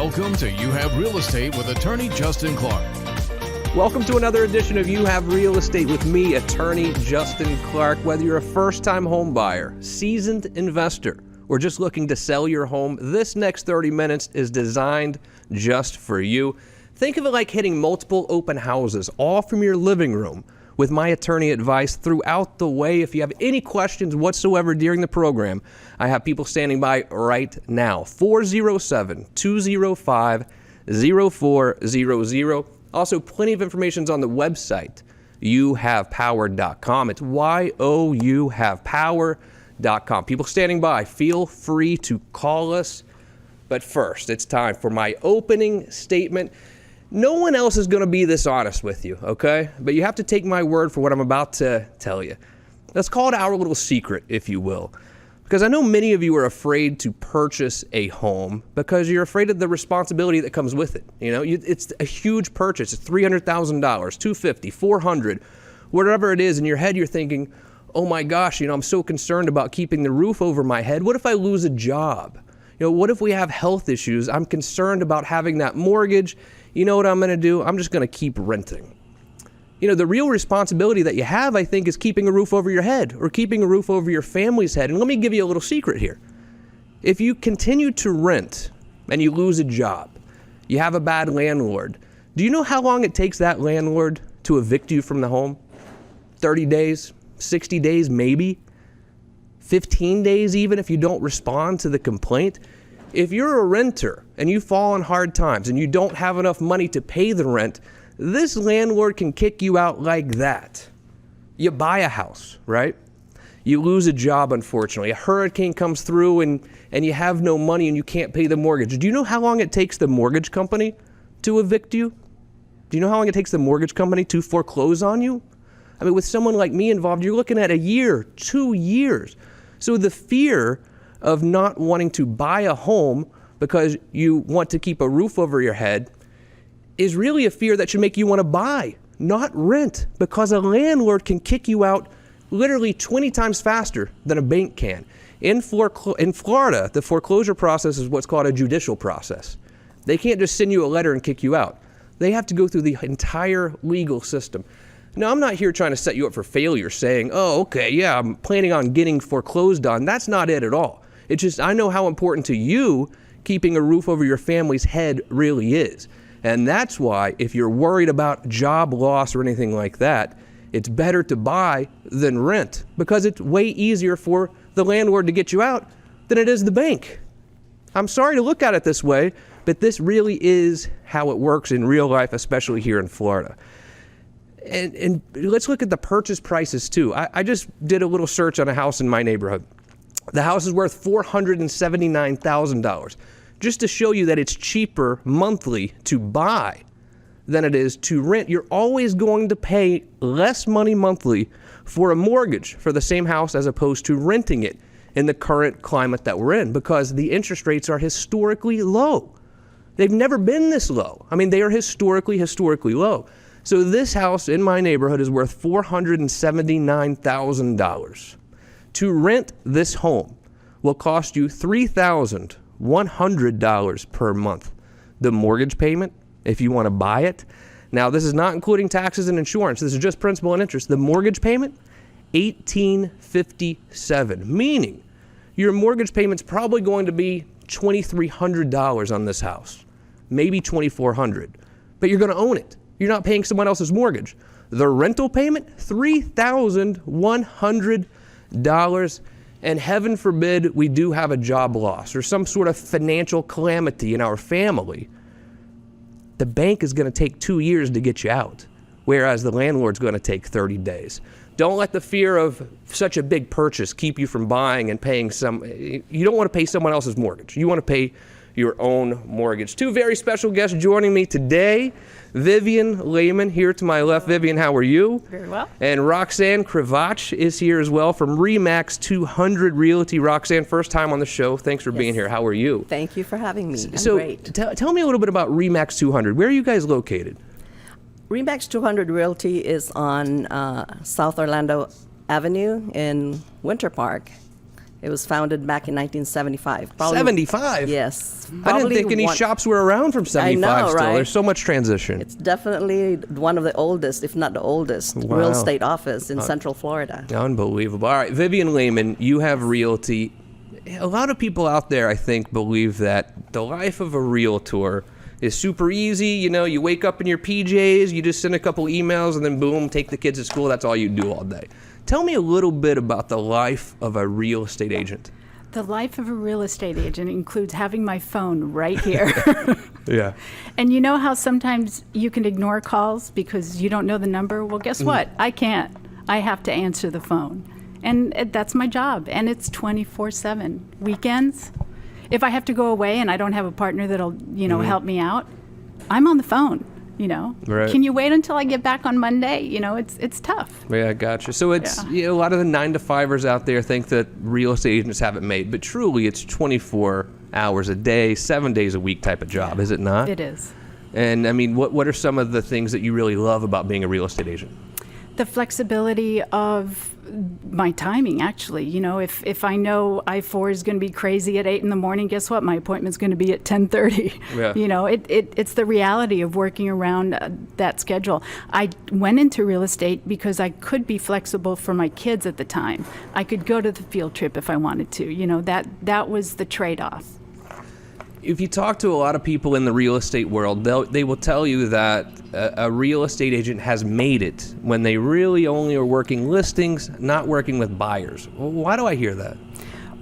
Welcome to You Have Real Estate with attorney Justin Clark. Welcome to another edition of You Have Real Estate with me, attorney Justin Clark. Whether you're a first-time home buyer, seasoned investor, or just looking to sell your home, this next 30 minutes is designed just for you. Think of it like hitting multiple open houses, all from your living room, with my attorney advice throughout the way. If you have any questions whatsoever during the program, I have people standing by right now. 407-205-0400. Also, plenty of information is on the website, youhavepower.com. It's youhavepower.com. People standing by, feel free to call us. But first, it's time for my opening statement. No one else is going to be this honest with you, okay? But you have to take my word for what I'm about to tell you. Let's call it our little secret, if you will. Because I know many of you are afraid to purchase a home because you're afraid of the responsibility that comes with it. You know, it's a huge purchase. It's $300,000, $250,000, $400,000, whatever it is. In your head, you're thinking, oh my gosh, I'm so concerned about keeping the roof over my head. What if I lose a job? What if we have health issues? I'm concerned about having that mortgage. You know what I'm going to do? I'm just going to keep renting. The real responsibility that you have, I think, is keeping a roof over your head or keeping a roof over your family's head. And let me give you a little secret here. If you continue to rent and you lose a job, you have a bad landlord, do you know how long it takes that landlord to evict you from the home? 30 days, 60 days, maybe 15 days even if you don't respond to the complaint. If you're a renter and you fall on hard times and you don't have enough money to pay the rent, this landlord can kick you out like that. You buy a house, right? You lose a job, unfortunately. A hurricane comes through and you have no money and you can't pay the mortgage. Do you know how long it takes the mortgage company to evict you? Do you know how long it takes the mortgage company to foreclose on you? I mean, with someone like me involved, you're looking at a year, 2 years. So the fear of not wanting to buy a home because you want to keep a roof over your head is really a fear that should make you want to buy, not rent, because a landlord can kick you out literally 20 times faster than a bank can. In Florida, the foreclosure process is what's called a judicial process. They can't just send you a letter and kick you out. They have to go through the entire legal system. Now, I'm not here trying to set you up for failure saying, oh, okay, yeah, I'm planning on getting foreclosed on. That's not it at all. It's just I know how important to you keeping a roof over your family's head really is. And that's why if you're worried about job loss or anything like that, it's better to buy than rent because it's way easier for the landlord to get you out than it is the bank. I'm sorry to look at it this way, but this really is how it works in real life, especially here in Florida. And let's look at the purchase prices too. I just did a little search on a house in my neighborhood. The house is worth $479,000. Just to show you that it's cheaper monthly to buy than it is to rent. You're always going to pay less money monthly for a mortgage for the same house as opposed to renting it in the current climate that we're in because the interest rates are historically low. They've never been this low. I mean, they are historically low. So this house in my neighborhood is worth $479,000. To rent this home will cost you $3,100 per month. The mortgage payment, if you want to buy it. Now, this is not including taxes and insurance. This is just principal and interest. The mortgage payment, $1,857, meaning your mortgage payment's probably going to be $2,300 on this house, maybe $2,400, but you're going to own it. You're not paying someone else's mortgage. The rental payment, $3,100. And heaven forbid we do have a job loss or some sort of financial calamity in our family. The bank is going to take 2 years to get you out, whereas the landlord's going to take 30 days. Don't let the fear of such a big purchase keep you from buying and paying you don't want to pay someone else's mortgage. You want to pay your own mortgage. Two very special guests joining me today. Vivian Lehman here to my left. Vivian, how are you? Very well. And Roxanne Kravitch is here as well from RE/MAX 200 Realty. Roxanne, first time on the show. Thanks for being here. How are you? Thank you for having me. I'm great. Tell me a little bit about RE/MAX 200. Where are you guys located? RE/MAX 200 Realty is on South Orlando Avenue in Winter Park. It was founded back in 1975. 75? Yes. I didn't think any shops were around from 75 I know, still. right? There's so much transition. It's definitely one of the oldest, if not the oldest, Wow. real estate office in Central Florida. Unbelievable. All right, Vivian Lehman, you have realty. A lot of people out there, I think, believe that the life of a realtor is super easy. You know, you wake up in your PJs, you just send a couple emails, and then boom, take the kids to school. That's all you do all day. Tell me a little bit about the life of a real estate agent. The life of a real estate agent includes having my phone right here. Yeah. And you know how sometimes you can ignore calls because you don't know the number? Well, guess what? I can't. I have to answer the phone. And that's my job. And it's 24/7. Weekends, if I have to go away and I don't have a partner that'll, help me out, I'm on the phone. Right. Can you wait until I get back on Monday? It's tough. Yeah, gotcha. So it's a lot of the 9-to-5ers out there think that real estate agents have it made, but truly it's 24 hours a day, 7 days a week type of job, is it not? It is. And I mean, what are some of the things that you really love about being a real estate agent? The flexibility of my timing, actually. If I know I-4 is going to be crazy at 8 in the morning, guess what? My appointment's going to be at 10:30. Yeah. It's the reality of working around that schedule. I went into real estate because I could be flexible for my kids at the time. I could go to the field trip if I wanted to. That was the trade-off. If you talk to a lot of people in the real estate world, they will tell you that a real estate agent has made it when they really only are working listings, not working with buyers. Well, why do I hear that?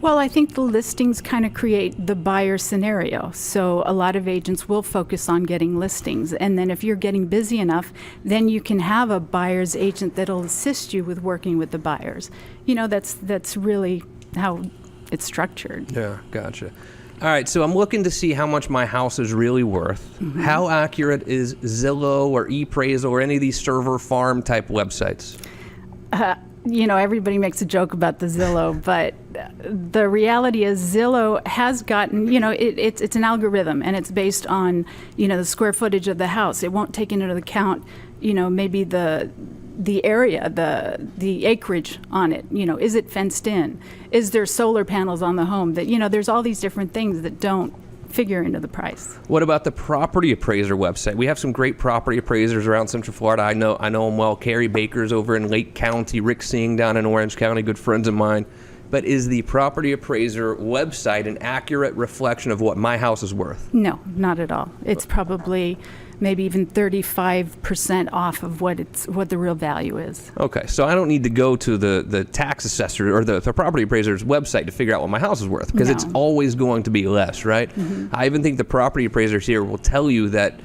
Well, I think the listings kind of create the buyer scenario. So a lot of agents will focus on getting listings. And then if you're getting busy enough, then you can have a buyer's agent that'll assist you with working with the buyers. That's really how it's structured. Yeah, gotcha. All right, so I'm looking to see how much my house is really worth. Mm-hmm. How accurate is Zillow or ePraisal or any of these server farm type websites? Everybody makes a joke about the Zillow, but the reality is Zillow has gotten, it's an algorithm, and it's based on, the square footage of the house. It won't take into account, maybe the area, the acreage on it. Is it fenced in? Is there solar panels on the home? That there's all these different things that don't figure into the price. What about the property appraiser website? We have some great property appraisers around Central Florida. I know them well. Carrie Baker's over in Lake County, Rick Singh down in Orange County, good friends of mine. But is the property appraiser website an accurate reflection of what my house is worth? No, not at all. It's probably maybe even 35% off of what the real value is. Okay, so I don't need to go to the tax assessor or the property appraiser's website to figure out what my house is worth, because it's always going to be less, right? Mm-hmm. I even think the property appraisers here will tell you that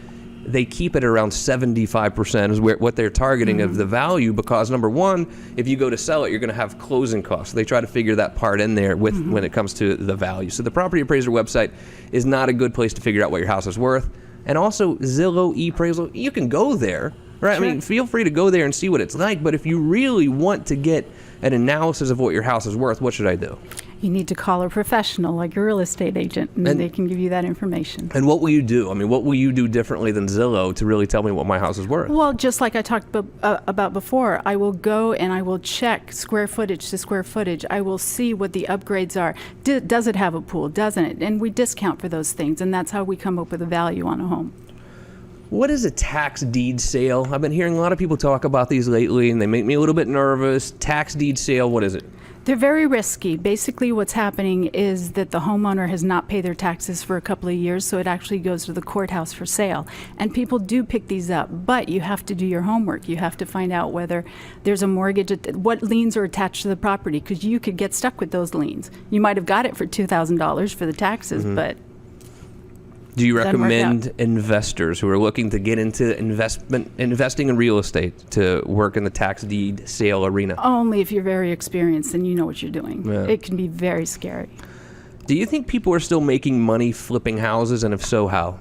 they keep it around 75% is what they're targeting of the value, because number one, if you go to sell it, you're going to have closing costs. So they try to figure that part in there with when it comes to the value. So the property appraiser website is not a good place to figure out what your house is worth. And also Zillow, ePraisal, you can go there, right? Sure. I mean, feel free to go there and see what it's like. But if you really want to get an analysis of what your house is worth, what should I do? You need to call a professional like a real estate agent, and they can give you that information. And what will you do? I mean, what will you do differently than Zillow to really tell me what my house is worth? Well, just like I talked about before, I will go and I will check square footage to square footage. I will see what the upgrades are. Does it have a pool? Doesn't it? And we discount for those things, and that's how we come up with a value on a home. What is a tax deed sale? I've been hearing a lot of people talk about these lately, and they make me a little bit nervous. Tax deed sale, what is it? They're very risky. Basically, what's happening is that the homeowner has not paid their taxes for a couple of years, so it actually goes to the courthouse for sale. And people do pick these up, but you have to do your homework. You have to find out whether there's a mortgage, what liens are attached to the property, because you could get stuck with those liens. You might have got it for $2,000 for the taxes, but do you recommend investors who are looking to get into investing in real estate to work in the tax deed sale arena? Only if you're very experienced and you know what you're doing. Yeah. It can be very scary. Do you think people are still making money flipping houses, and if so, how?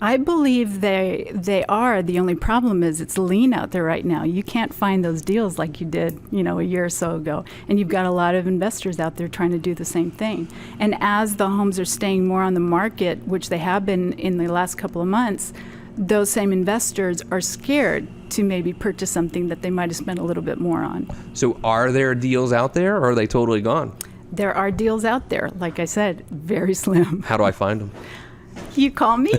I believe they are. The only problem is it's lean out there right now. You can't find those deals like you did, a year or so ago. And you've got a lot of investors out there trying to do the same thing. And as the homes are staying more on the market, which they have been in the last couple of months, those same investors are scared to maybe purchase something that they might have spent a little bit more on. So are there deals out there, or are they totally gone? There are deals out there. Like I said, very slim. How do I find them? You call me.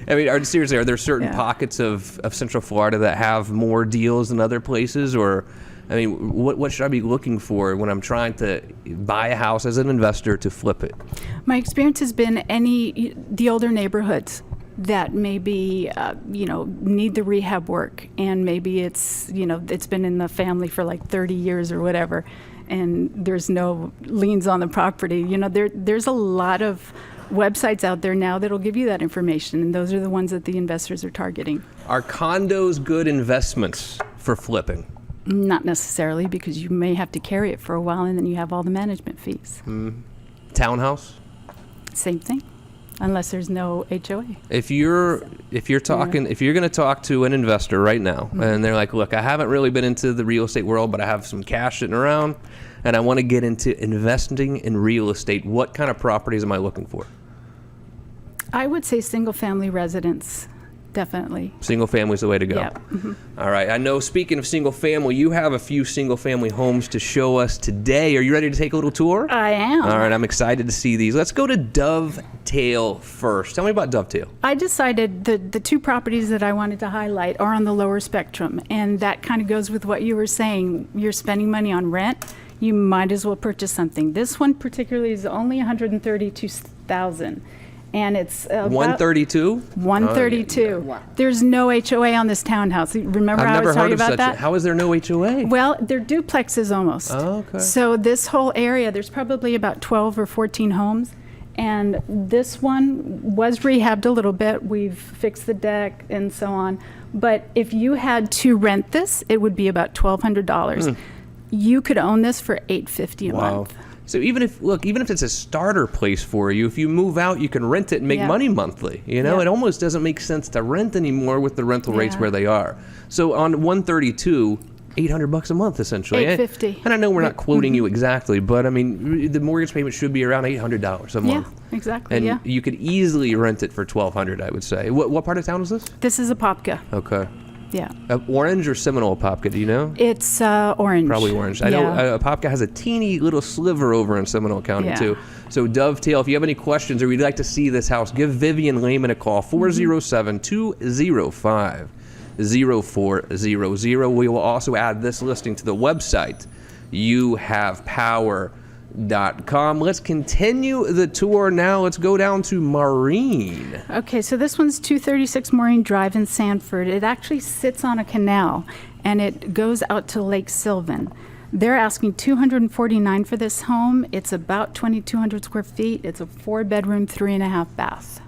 I mean, seriously, are there certain Yeah. pockets of Central Florida that have more deals than other places? Or, I mean, what should I be looking for when I'm trying to buy a house as an investor to flip it? My experience has been the older neighborhoods that maybe, need the rehab work, and maybe it's been in the family for like 30 years or whatever, and there's no liens on the property. There's a lot of websites out there now that'll give you that information, and those are the ones that the investors are targeting. Are condos good investments for flipping? Not necessarily, because you may have to carry it for a while, and then you have all the management fees. Townhouse? Same thing, unless there's no HOA. If you're going to talk to an investor right now, and they're like, look, I haven't really been into the real estate world, but I have some cash sitting around, and I want to get into investing in real estate, what kind of properties am I looking for? I would say single-family residence, definitely. Single family is the way to go. Yeah. All right. I know, speaking of single family, you have a few single family homes to show us today. Are you ready to take a little tour? I am. All right. I'm excited to see these. Let's go to Dovetail first. Tell me about Dovetail. I decided the two properties that I wanted to highlight are on the lower spectrum, and that kind of goes with what you were saying. You're spending money on rent, you might as well purchase something. This one particularly is only $132,000. And it's 132? 132. Wow. There's no HOA on this townhouse. Remember I've how I never was heard talking of about such that? How is there no HOA? Well, they're duplexes almost. Oh, okay. So this whole area, there's probably about 12 or 14 homes. And this one was rehabbed a little bit. We've fixed the deck and so on. But if you had to rent this, it would be about $1,200. You could own this for $850 a month. So even if it's a starter place for you, if you move out, you can rent it and make Yeah. money monthly. It almost doesn't make sense to rent anymore with the rental rates Yeah. where they are. So on 132, $800 a month essentially. $850. And I know we're not quoting you exactly, but I mean the mortgage payment should be around $800 a month. Yeah, exactly. And yeah. you could easily rent it for $1,200, I would say. What part of town is this? This is a Apopka. Okay. Yeah. Orange or Seminole Apopka, do you know? It's orange. Probably orange. I know Apopka has a teeny little sliver over in Seminole County, Yeah. too. So Dovetail, if you have any questions or you'd like to see this house, give Vivian Lehman a call, 407-205-0400. We will also add this listing to the website, youhavepower.com. Let's continue the tour now. Let's go down to Maureen. Okay, so this one's 236 Maureen Drive in Sanford. It actually sits on a canal, and it goes out to Lake Sylvan. They're asking $249 for this home. It's about 2,200 square feet. It's a 4-bedroom, 3.5 bath.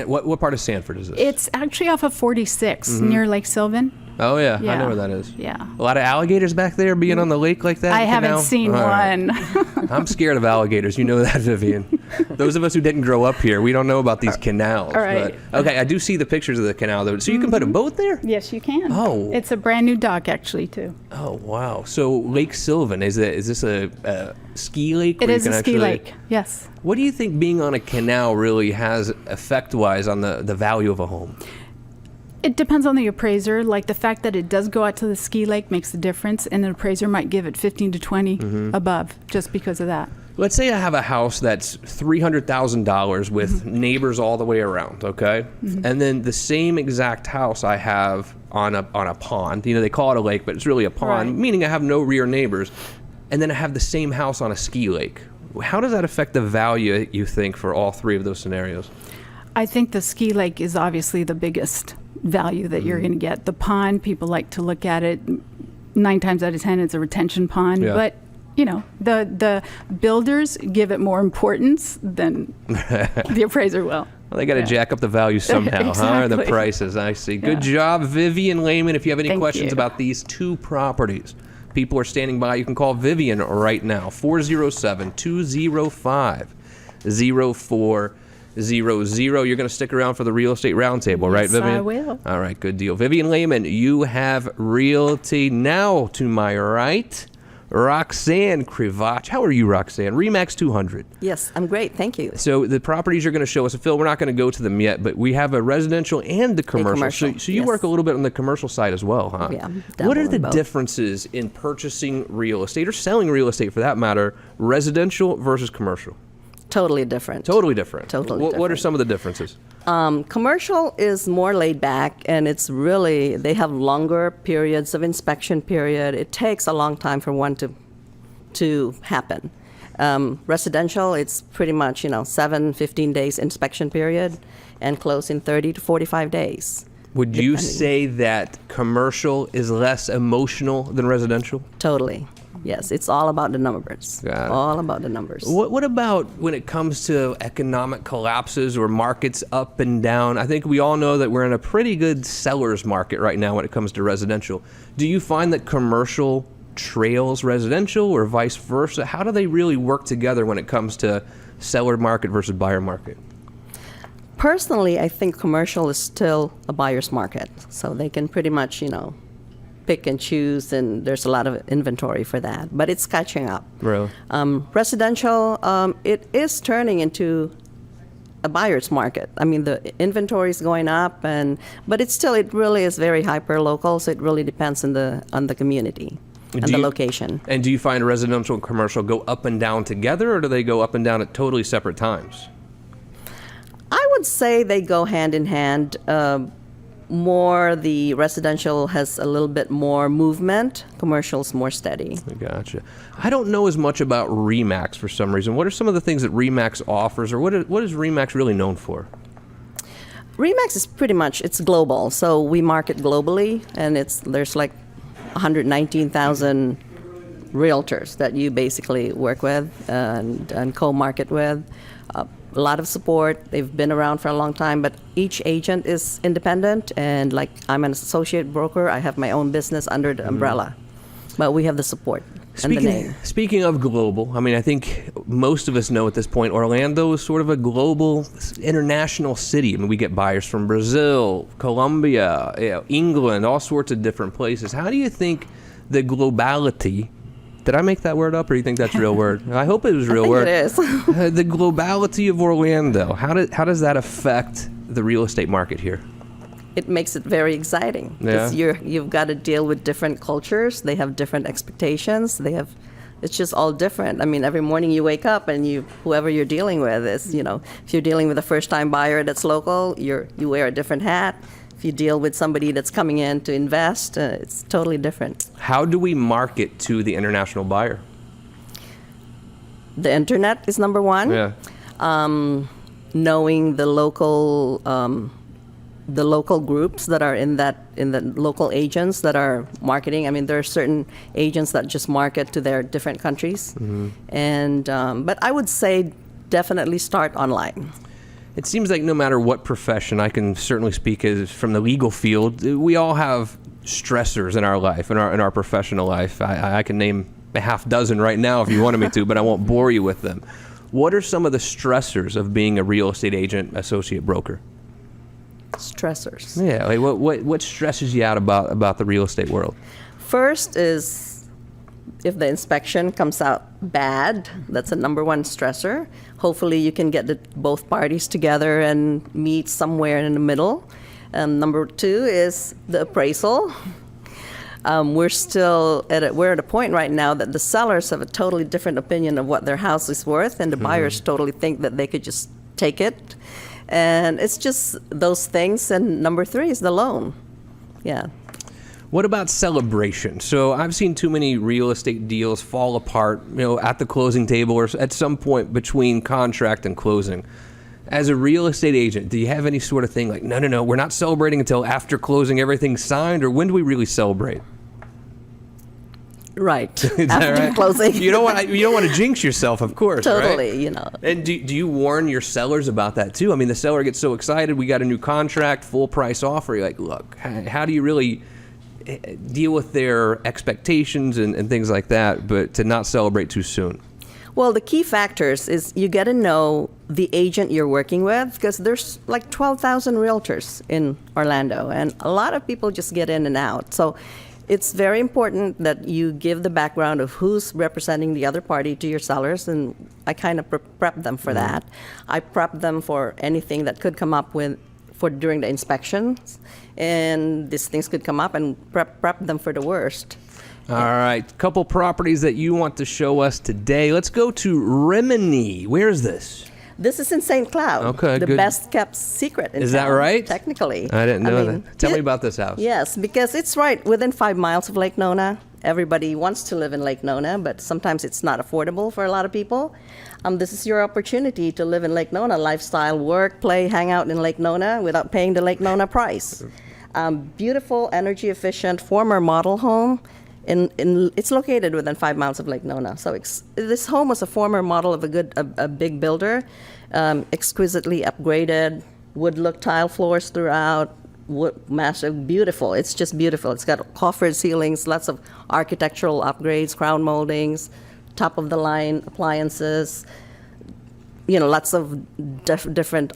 What part of Sanford is this? It's actually off of 46 near Lake Sylvan. Oh, yeah. I Yeah. know where that is. Yeah. A lot of alligators back there being on the lake like that? I haven't canal? seen All right. one. I'm scared of alligators. You know that, Vivian. Those of us who didn't grow up here, we don't know about these canals. All right. But, okay, I do see the pictures of the canal, though. So you can put a boat there? Yes, you can. Oh. It's a brand new dock, actually, too. Oh, wow. So Lake Sylvan, is this a ski lake? It where you is can a ski actually- lake, yes. What do you think being on a canal really has effect-wise on the value of a home? It depends on the appraiser. Like the fact that it does go out to the ski lake makes a difference, and an appraiser might give it 15 to 20 above just because of that. Let's say I have a house that's $300,000 with neighbors all the way around, okay? And then the same exact house I have on a pond. They call it a lake, but it's really a pond, Right. meaning I have no rear neighbors. And then I have the same house on a ski lake. How does that affect the value, you think, for all three of those scenarios? I think the ski lake is obviously the biggest value that you're going to get. The pond, people like to look at it. 9 times out of 10, it's a retention pond. Yeah. But, the builders give it more importance than the appraiser will. Well, they got to jack up the value somehow, huh? Or the Exactly. prices, I see. Good Yeah. job, Vivian Lehman. If you have any Thank questions you. about these two properties, people are standing by. You can call Vivian right now, 407-205-0400. You're going to stick around for the real estate roundtable, right, Yes, Vivian? I will. All right, good deal. Vivian Lehman, you have realty. Now to my right, Roxanne Kravitch. How are you, Roxanne? Remax 200. Yes, I'm great. Thank you. So the properties you're going to show us, Phil, we're not going to go to them yet, but we have a residential and the commercial. commercial, So you yes. work a little bit on the commercial side as well, huh? Yeah, What are dabble the in both. differences in purchasing real estate or selling real estate for that matter, residential versus commercial? Totally different. Totally different. Totally What are different. some of the differences? Commercial is more laid back, and it's really, they have longer periods of inspection period. It takes a long time for one to happen. Residential, it's pretty much, 15 days inspection period and close in 30 to 45 days. Would you depending. say that commercial is less emotional than residential? Totally. Yes, it's all about the numbers. Got it. All about the numbers. What about when it comes to economic collapses or markets up and down? I think we all know that we're in a pretty good seller's market right now when it comes to residential. Do you find that commercial trails residential or vice versa? How do they really work together when it comes to seller market versus buyer market? Personally, I think commercial is still a buyer's market, so they can pretty much, pick and choose, and there's a lot of inventory for that. But it's catching up. Really? Residential, it is turning into a buyer's market. I mean, the inventory is going up, but it really is very hyper local. So it really depends on the community and the location. And do you find residential and commercial go up and down together, or do they go up and down at totally separate times? I would say they go hand in hand. More the residential has a little bit more movement. Commercial's more steady. I gotcha. I don't know as much about Remax for some reason. What are some of the things that Remax offers, or what is Remax really known for? Remax is pretty much, it's global. So we market globally, and there's like 119,000 realtors that you basically work with and co-market with. A lot of support. They've been around for a long time, but each agent is independent, and like I'm an associate broker, I have my own business under the umbrella, but we have the support and the name. Speaking of global, I mean, I think most of us know at this point Orlando is sort of a global, international city. I mean, we get buyers from Brazil, Colombia, England, all sorts of different places. How do you think the globality, did I make that word up, or do you think that's a real word? I hope it was a real word. It is. The globality of Orlando, how does that affect the real estate market here? It makes it very exciting because you've got to deal with different cultures. They have different expectations. It's just all different. I mean, every morning you wake up and whoever you're dealing with is, if you're dealing with a first-time buyer that's local, you wear a different hat. If you deal with somebody that's coming in to invest, it's totally different. How do we market to the international buyer? The internet is number one. Yeah. Knowing the local groups that are in the local agents that are marketing. I mean, there are certain agents that just market to their different countries, but I would say definitely start online. It seems like no matter what profession, I can certainly speak as from the legal field, we all have stressors in our life, in our professional life. I can name a half dozen right now if you wanted me to, but I won't bore you with them. What are some of the stressors of being a real estate agent, associate broker? Stressors. Yeah, like what stresses you out about the real estate world? First is if the inspection comes out bad, that's a number one stressor. Hopefully you can get both parties together and meet somewhere in the middle. Number two is the appraisal. We're at a point right now that the sellers have a totally different opinion of what their house is worth, and the buyers totally think that they could just take it. And it's just those things. And number three is the loan. Yeah. What about celebration? So I've seen too many real estate deals fall apart, at the closing table or at some point between contract and closing. As a real estate agent, do you have any sort of thing like, no, we're not celebrating until after closing, everything's signed, or when do we really celebrate? Right. Is that After right? closing. You don't want to jinx yourself, of course. Totally, right? And do you warn your sellers about that too? I mean, the seller gets so excited, we got a new contract, full price offer. You're like, look, how do you really deal with their expectations and things like that, but to not celebrate too soon? Well, the key factors is you get to know the agent you're working with, because there's like 12,000 realtors in Orlando, and a lot of people just get in and out. So It's very important that you give the background of who's representing the other party to your sellers, and I kind of prep them for that. I prep them for anything that could come up during the inspections, and these things could come up, and prep them for the worst. All right, couple properties that you want to show us today. Let's go to Rimini. Where is this? This is in St. Cloud. Okay, the good. best kept secret in Is that town, right? Technically. I didn't know that. Tell me about this house. Yes, because it's right within 5 miles of Lake Nona. Everybody wants to live in Lake Nona, but sometimes it's not affordable for a lot of people. This is your opportunity to live in Lake Nona, lifestyle, work, play, hang out in Lake Nona without paying the Lake Nona price. Beautiful, energy efficient, former model home. It's located within 5 miles of Lake Nona. So this home was a former model of a big builder, exquisitely upgraded, wood look tile floors throughout, massive, beautiful. It's just beautiful. It's got coffered ceilings, lots of architectural upgrades, crown moldings, top of the line appliances. Lots of different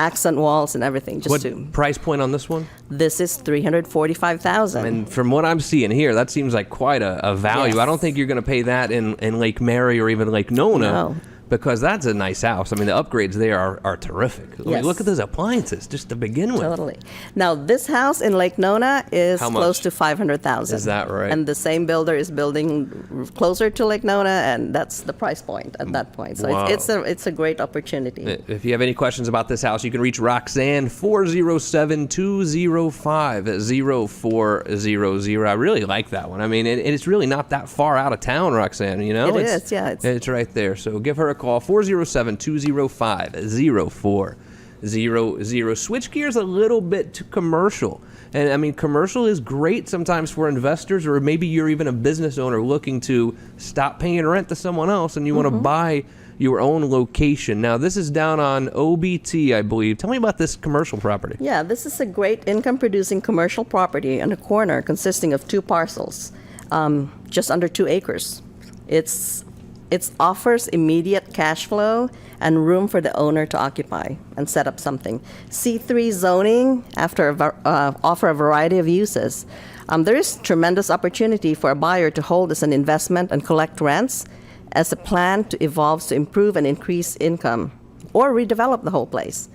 accent walls and everything. What price point on this one? This is $345,000. And from what I'm seeing here, that seems like quite a value. Yes. I don't think you're going to pay that in Lake Mary or even Lake Nona. No. Because that's a nice house. I mean, the upgrades there are terrific. I mean, Yes. look at those appliances just to begin with. Totally. Now, this house in Lake Nona is How much? close to $500,000. Is that right? And the same builder is building closer to Lake Nona, and that's the price point at that point. So Wow. it's a great opportunity. If you have any questions about this house, you can reach Roxanne 407-205-0400. I really like that one. I mean, it's really not that far out of town, Roxanne. It is, yeah. It's right there. So give her a call, 407-205-0400. Switch gears a little bit to commercial. And I mean, commercial is great sometimes for investors, or maybe you're even a business owner looking to stop paying rent to someone else and you want to buy your own location. Now, this is down on OBT, I believe. Tell me about this commercial property. Yeah, this is a great income-producing commercial property on a corner consisting of 2 parcels, just under 2 acres. It offers immediate cash flow and room for the owner to occupy and set up something. C3 zoning offer a variety of uses. There is tremendous opportunity for a buyer to hold as an investment and collect rents as a plan to evolve to improve and increase income or redevelop the whole place.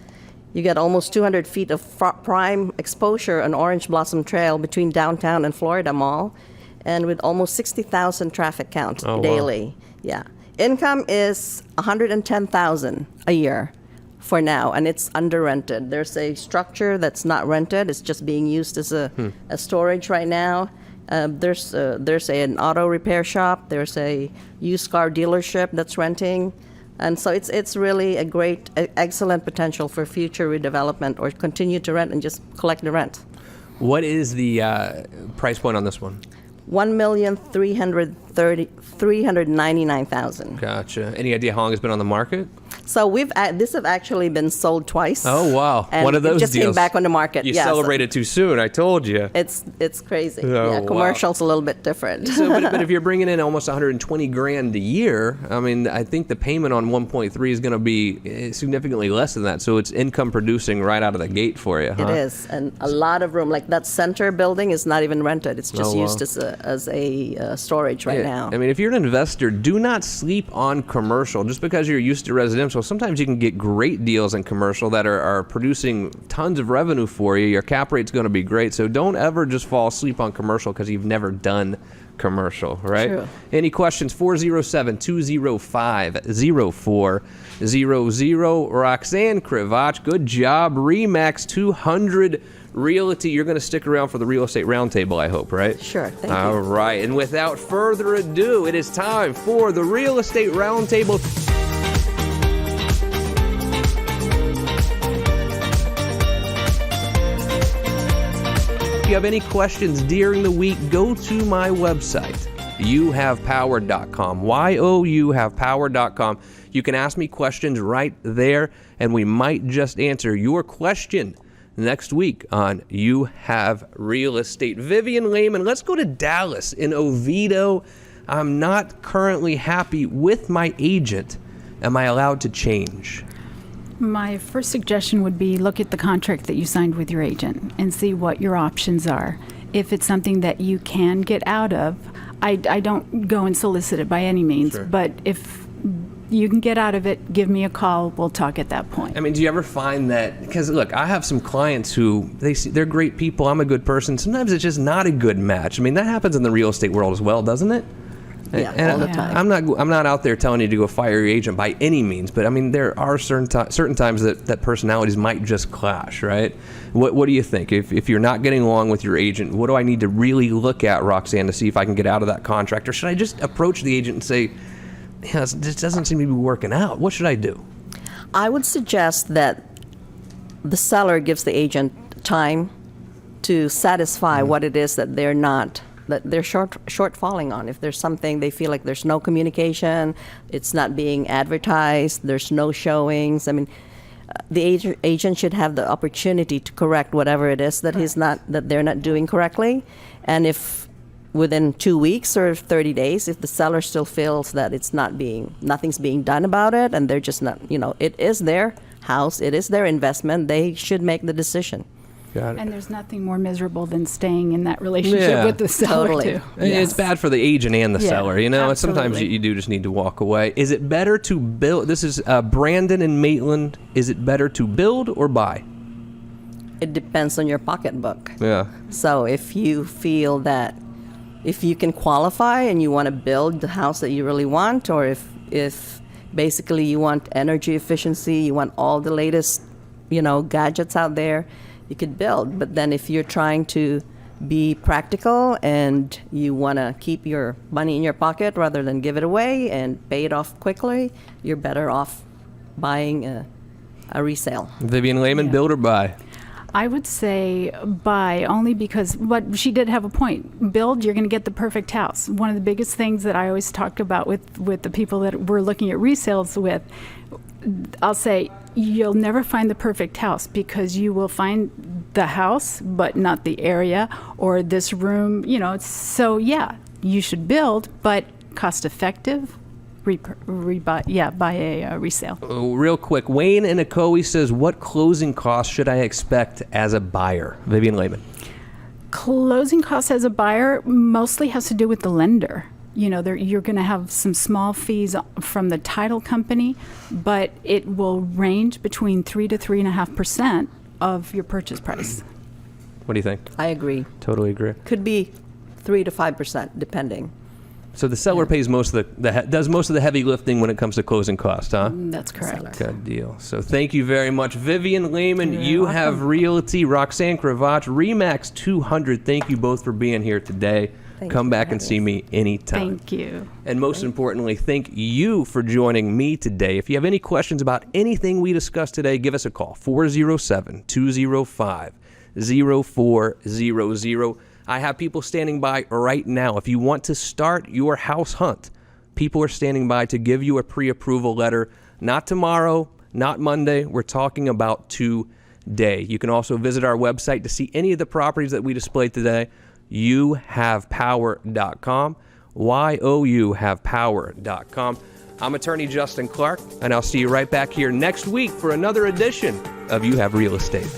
You get almost 200 feet of prime exposure on Orange Blossom Trail between downtown and Florida Mall, and with almost 60,000 traffic count daily. Wow. Yeah. Income is $110,000 a year for now, and it's under rented. There's a structure that's not rented. It's just being used as a storage right now. There's an auto repair shop. There's a used car dealership that's renting. And so it's really a great, excellent potential for future redevelopment or continue to rent and just collect the rent. What is the price point on this one? $1,399,000. Gotcha. Any idea how long it's been on the market? So this have actually been sold twice. Oh, wow. And one of those it just deals. came back on the market. You Yeah, so celebrated too soon, I told you. it's crazy. Oh, yeah, wow. commercial's a little bit different. So, but if you're bringing in almost $120,000 a year, I mean, I think the payment on 1.3 is going to be significantly less than that. So it's income producing right out of the gate for you, huh? It is, and a lot of room. Like that center building is not even rented. It's just used as a storage right now. I mean, if you're an investor, do not sleep on commercial. Just because you're used to residential, sometimes you can get great deals in commercial that are producing tons of revenue for you. Your cap rate's going to be great. So don't ever just fall asleep on commercial because you've never done commercial, right? True. Any questions? 407-205-0400. Roxanne Kravitch, good job. RE/MAX 200 Realty. You're going to stick around for the real estate roundtable, I hope, right? Sure, thank you. All right, and without further ado, it is time for the real estate roundtable. If you have any questions during the week, go to my website, youhavepower.com, youhavepower.com. You can ask me questions right there, and we might just answer your question next week on You Have Real Estate. Vivian Lehman, let's go to Dallas in Oviedo. I'm not currently happy with my agent. Am I allowed to change? My first suggestion would be look at the contract that you signed with your agent and see what your options are. if it's something that you can get out of, I don't go and solicit it by any means. Sure. But if you can get out of it, give me a call. We'll talk at that point. I mean, do you ever find that, because look, I have some clients who, they're great people, I'm a good person, sometimes it's just not a good match. I mean, that happens in the real estate world as well, doesn't it? Yeah, all the time. I'm not out there telling you to go fire your agent by any means, but I mean, there are certain times that personalities might just clash, right? What do you think? If you're not getting along with your agent, what do I need to really look at, Roxanne, to see if I can get out of that contract? Or should I just approach the agent and say, yeah, this doesn't seem to be working out. What should I do? I would suggest that the seller gives the agent time to satisfy what it is that they're shortfalling on. If there's something they feel like there's no communication, it's not being advertised, there's no showings. I mean, the agent should have the opportunity to correct whatever it is that they're not doing correctly. And if within 2 weeks or 30 days, if the seller still feels that nothing's being done about it, and they're just not, it is their house, it is their investment, they should make the decision. Got it. And there's nothing more miserable than staying in that relationship with the seller, totally. too. It's bad for the agent and the seller, and sometimes absolutely. you do just need to walk away. Is it better to build? This is Brandon in Maitland. Is it better to build or buy? It depends on your pocketbook. Yeah. So if you feel that if you can qualify and you want to build the house that you really want, or if basically you want energy efficiency, you want all the latest, gadgets out there, you could build. But then if you're trying to be practical and you want to keep your money in your pocket rather than give it away and pay it off quickly, you're better off buying a resale. Vivian Lehman, build or buy? I would say buy, only because she did have a point. Build, you're going to get the perfect house. One of the biggest things that I always talk about with the people that we're looking at resales with, I'll say you'll never find the perfect house, because you will find the house but not the area or this room, so yeah, you should build, but cost effective. Buy a resale. Real quick, Wayne in Ocoee says, what closing costs should I expect as a buyer? Vivian Lehman. Closing costs as a buyer mostly has to do with the lender. You're going to have some small fees from the title company, but it will range between 3 to 3.5% of your purchase price. What do you think? I agree. Totally agree. Could be 3 to 5%, depending. So the seller pays most of does most of the heavy lifting when it comes to closing costs, huh? That's correct. Good deal. So thank you very much, Vivian Lehman. You're you welcome. have Realty. Roxanne Kravitch, Remax 200. Thank you both for being here today. Thank Come you back for and having see us. me anytime. Thank you. And most importantly, thank you for joining me today. If you have any questions about anything we discussed today, give us a call, 407-205-0400. I have people standing by right now. If you want to start your house hunt, people are standing by to give you a pre-approval letter. Not tomorrow, not Monday. We're talking about today. You can also visit our website to see any of the properties that we displayed today. youhavepower.com. youhavepower.com. I'm attorney Justin Clark, and I'll see you right back here next week for another edition of You Have Real Estate.